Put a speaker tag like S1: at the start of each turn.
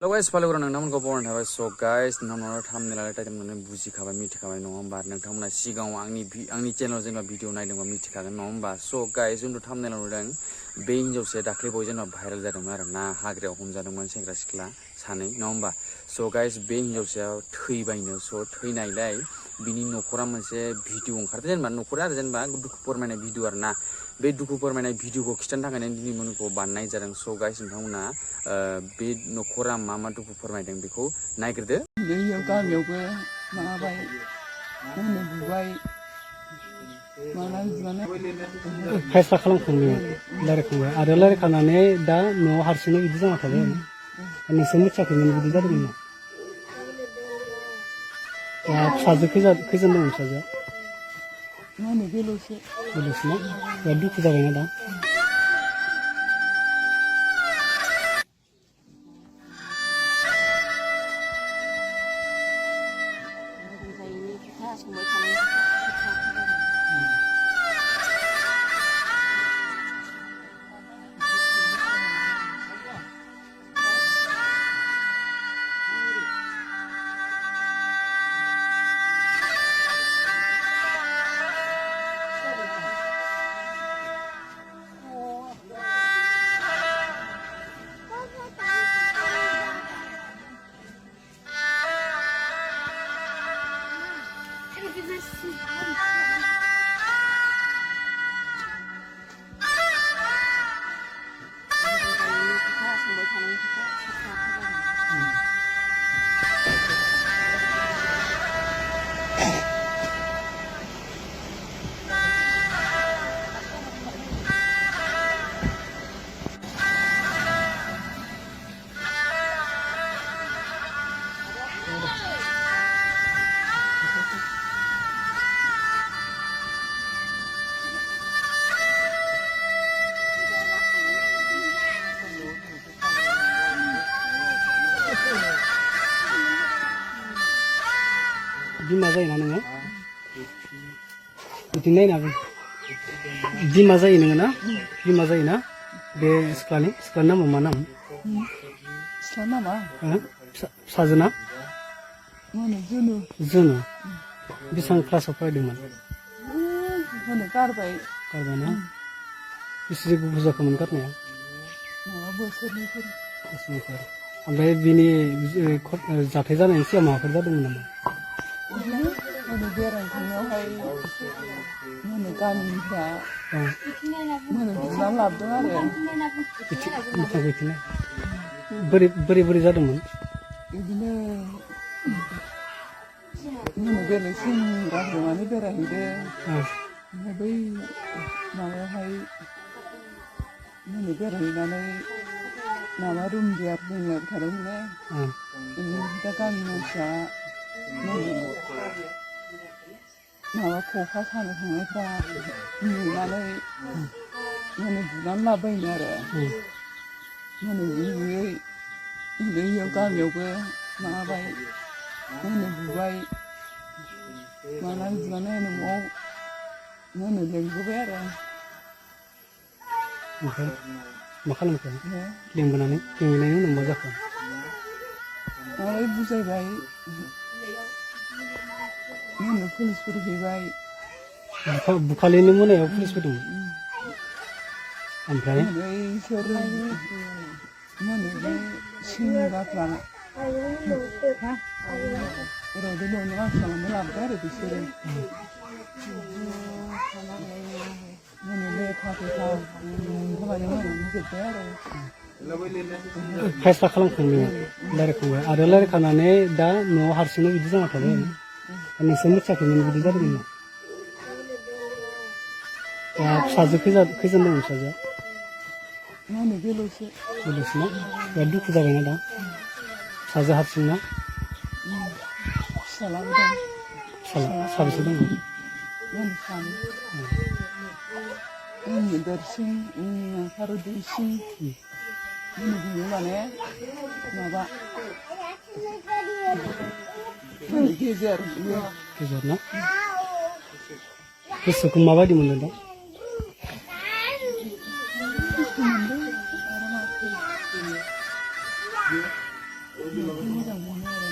S1: Hello guys, follow ko nang ko born have so guys nang thumbnail ta temne buji khaba miti khaba no hamba nang thamna sigang angni channel jenba video naidong miti khagan no hamba so guys undu thumbnail rodang be hinjau se dakle boy jenba viral jadong ar na hagre humjadong man sengra sikla sanai no hamba so guys be hinjau se theibaino so theinai lai bini nokora manse video ongkarte jenba nokora ar jenba duku pormane video ar na be duku pormane video ko kistan thangane dini monko bannai jadong so guys nthangna be nokora mama duku pormaideng beko naigirde
S2: बेयाव गामियावबो माबाबाय मा बुबाय माना बिमानो
S3: फायसा खालामखांबाय लायरायखांबाय आरो लायरायखांनानै दा न'आव हारसिंनो बिदि जाना थाबाय नोंसोर मिथियाखैमोन बिदि जादोंमोन ना फिसाजो खैजोन दं फिसाजोआ
S2: मा होनो बेल'सो
S3: ना बिराद दुखु जाबायना दा बिमा जायोना नोङो बिदि नायनागोन बिमा जायो नोङो ना बिमा जायोना बे सिख्लानि नामा मा नाम
S2: सिख्ला नामा
S3: फिसाजोना
S2: मा होनो जोनो
S3: बेसेबां क्लासाव फरायदोंमोन
S2: होनो गारबाय
S3: ना बेसे गोबाव जाखोमोन गारनाया
S2: माबा बोसोरनैफोर
S3: ओमफ्राय बिनि जाथाय जानायनि सिगां माबाफोर जादोंमोन नामा
S2: बिदिनो होनो बेरायनो थांनायावहाय होनो गामिनिफ्रा होनो बुना लाबोदों आरो
S3: बोरै जादोंमोन
S2: बिदिनो होनो बेलेग सेंग्राफोर माने बेरायहैदों ओमफ्राय बै माबायावहाय होनो बेरायहैनानै माबा रुम देयार जोंनियाव थादोंमोन दा गामिनि मानसिया माबा खखा सानो थांनायफ्रा नुनानै माने बुनानै लाबोबायनो आरो माने बुयै बेयाव गामियावबो माबाबाय माने बुबाय मानानै बुनानै न'आव माने लेंबोबाय आरो
S3: ओमफ्राय मा खालामखो लेंबोनायनि उनाव मा जाखो
S2: माबाय बुजायबाय मा पुलिसफोर फैबाय
S3: बुखालिनि मोनायाव पुलिस फैदोंमोन ओमफ्राय
S2: इसोर मा होनो बे सेंग्राफ्रा ओरैनो न'नि मानसिया माने लाबोदों आरो बिसोरो माने लेखा माने मोनजोब्बाय आरो
S3: फायसा खालामखांबाय लायरायखांबाय आरो लायरायखांनानै दा न'आव हारसिंनो बिदि जाना थाबाय नोंसोर मिथियाखैमोन बिदि जादोंमोन ना फिसाजो खैजोन दं फिसाजोआ
S2: मा होनो बेल'सो
S3: ना बिराद दुखु जाबायना दा फिसाजो हारसिं ना
S2: फिसालाबो दं
S3: साबेसे दङ
S2: सानै आंनि देरसिन आरो दुइसिन बियो माने माबा गेजेर
S3: ना गोसोखौ माबायदि मोनदों दा
S2: मोजां मोनो आरो